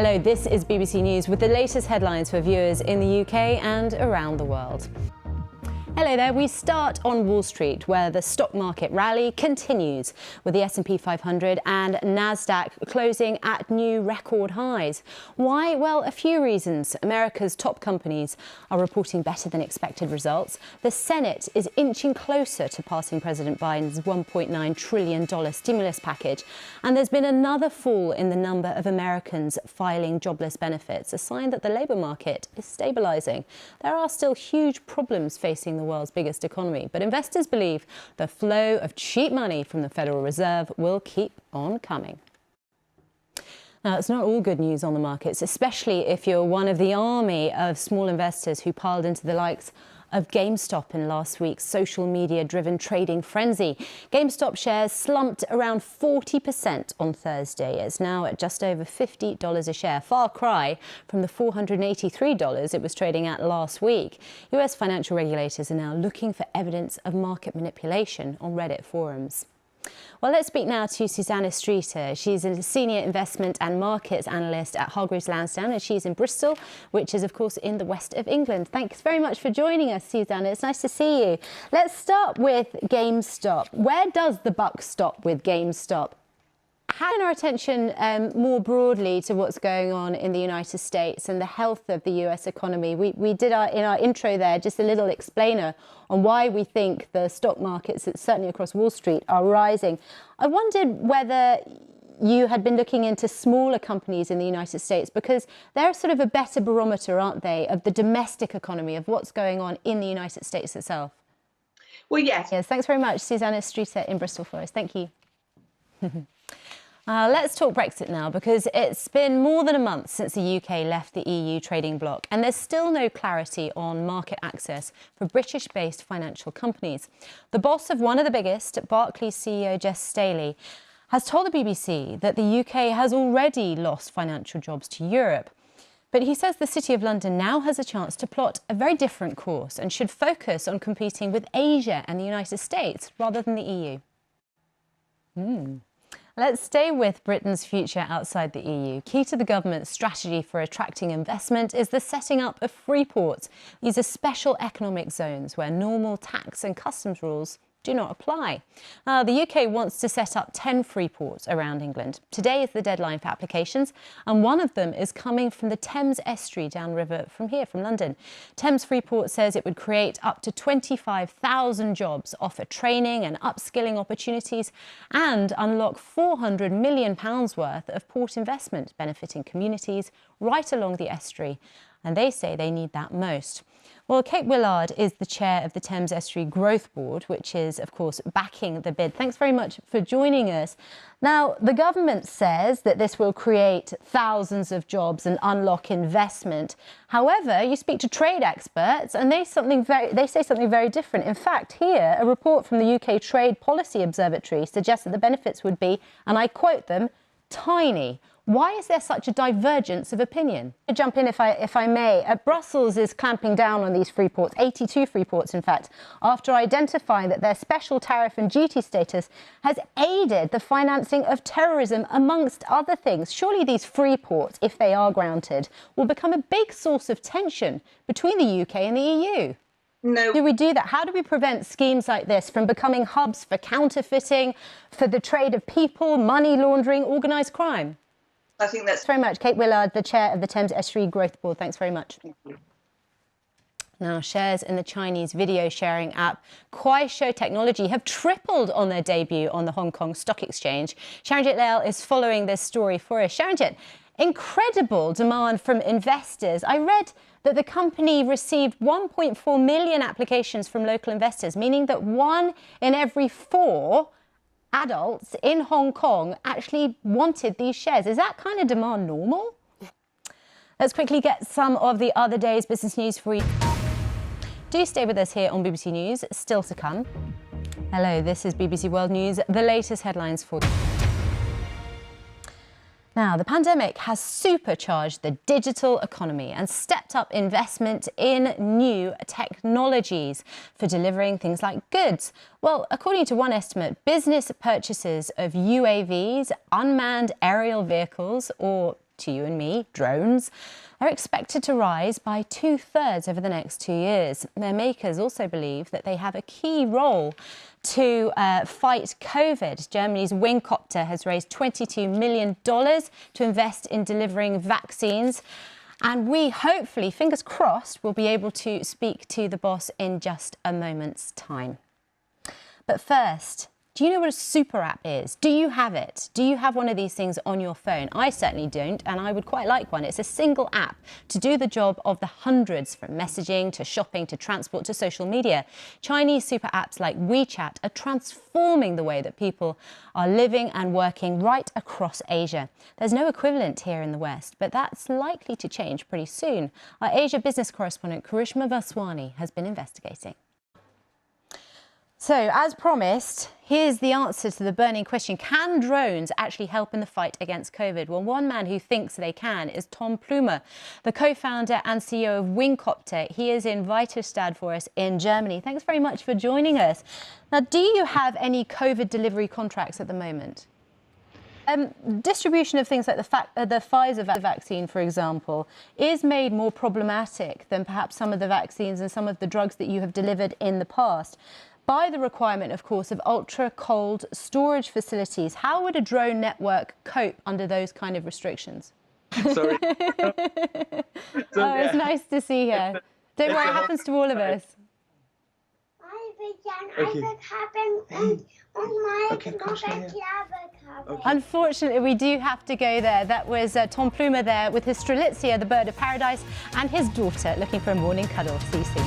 Hello, this is BBC News with the latest headlines for viewers in the UK and around the world. Hello there, we start on Wall Street, where the stock market rally continues, with the S&P 500 and Nasdaq closing at new record highs. Why? Well, a few reasons. America's top companies are reporting better than expected results. The Senate is inching closer to passing President Biden's $1.9 trillion stimulus package. And there's been another fall in the number of Americans filing jobless benefits, a sign that the labour market is stabilising. There are still huge problems facing the world's biggest economy, but investors believe the flow of cheap money from the Federal Reserve will keep on coming. Now, it's not all good news on the markets, especially if you're one of the army of small investors who piled into the likes of GameStop in last week's social media-driven trading frenzy. GameStop shares slumped around 40% on Thursday. It's now at just over $50 a share, far cry from the $483 it was trading at last week. US financial regulators are now looking for evidence of market manipulation on Reddit forums. Well, let's speak now to Susanna Streeter. She's a senior investment and markets analyst at Hargreaves Lansdown, and she's in Bristol, which is, of course, in the west of England. Thanks very much for joining us, Susanna. It's nice to see you. Let's start with GameStop. Where does the buck stop with GameStop? Turn our attention more broadly to what's going on in the United States and the health of the US economy. We did in our intro there just a little explainer on why we think the stock markets, certainly across Wall Street, are rising. I wondered whether you had been looking into smaller companies in the United States, because they're sort of a better barometer, aren't they, of the domestic economy, of what's going on in the United States itself. Well, yes. Yes, thanks very much, Susanna Streeter in Bristol for us. Thank you. Let's talk Brexit now, because it's been more than a month since the UK left the EU trading bloc, and there's still no clarity on market access for British-based financial companies. The boss of one of the biggest, Barclays CEO Jess Staley, has told the BBC that the UK has already lost financial jobs to Europe. But he says the City of London now has a chance to plot a very different course and should focus on competing with Asia and the United States rather than the EU. Let's stay with Britain's future outside the EU. Key to the government's strategy for attracting investment is the setting up of free ports. These are special economic zones where normal tax and customs rules do not apply. The UK wants to set up 10 free ports around England. Today is the deadline for applications, and one of them is coming from the Thames estuary downriver from here, from London. Thames Freeport says it would create up to 25,000 jobs, offer training and upskilling opportunities, and unlock £400 million worth of port investment, benefiting communities right along the estuary. And they say they need that most. Well, Kate Willard is the chair of the Thames Estuary Growth Board, which is, of course, backing the bid. Thanks very much for joining us. Now, the government says that this will create thousands of jobs and unlock investment. However, you speak to trade experts and they say something very different. In fact, here, a report from the UK Trade Policy Observatory suggests that the benefits would be, and I quote them, tiny. Why is there such a divergence of opinion? I'll jump in if I may. Brussels is clamping down on these free ports, 82 free ports in fact, after identifying that their special tariff and duty status has aided the financing of terrorism, amongst other things. Surely these free ports, if they are granted, will become a big source of tension between the UK and the EU. No. Do we do that? How do we prevent schemes like this from becoming hubs for counterfeiting, for the trade of people, money laundering, organised crime? I think that's very much. Kate Willard, the chair of the Thames Estuary Growth Board. Thanks very much. Thank you. Now, shares in the Chinese video sharing app Kuaishou Technology have tripled on their debut on the Hong Kong Stock Exchange. Sharonjit Lail is following this story for us. Sharonjit, incredible demand from investors. I read that the company received 1.4 million applications from local investors, meaning that 1 in every 4 adults in Hong Kong actually wanted these shares. Is that kind of demand normal? Let's quickly get some of the other day's business news for you. Do stay with us here on BBC News, still to come. Hello, this is BBC World News, the latest headlines for you. Now, the pandemic has supercharged the digital economy and stepped up investment in new technologies for delivering things like goods. Well, according to one estimate, business purchases of UAVs, unmanned aerial vehicles, or to you and me, drones, are expected to rise by 2/3 over the next 2 years. Their makers also believe that they have a key role to fight COVID. Germany's Wingcopter has raised $22 million to invest in delivering vaccines. And we hopefully, fingers crossed, will be able to speak to the boss in just a moment's time. But first, do you know what a super app is? Do you have it? Do you have one of these things on your phone? I certainly don't, and I would quite like one. It's a single app to do the job of the hundreds, from messaging to shopping to transport to social media. Chinese super apps like WeChat are transforming the way that people are living and working right across Asia. There's no equivalent here in the West, but that's likely to change pretty soon. Our Asia business correspondent Karishma Vaswani has been investigating. So, as promised, here's the answer to the burning question. Can drones actually help in the fight against COVID? Well, one man who thinks they can is Tom Plumer, the co-founder and CEO of Wingcopter. He is in Weiterstadt for us in Germany. Thanks very much for joining us. Now, do you have any COVID delivery contracts at the moment? Distribution of things like the Pfizer vaccine, for example, is made more problematic than perhaps some of the vaccines and some of the drugs that you have delivered in the past, by the requirement, of course, of ultra-cold storage facilities. How would a drone network cope under those kind of restrictions? Sorry. It's nice to see you. Don't worry, it happens to all of us. Unfortunately, we do have to go there. That was Tom Plumer there with his Strelitzia, the bird of paradise, and his daughter looking for a morning cuddle. See you soon.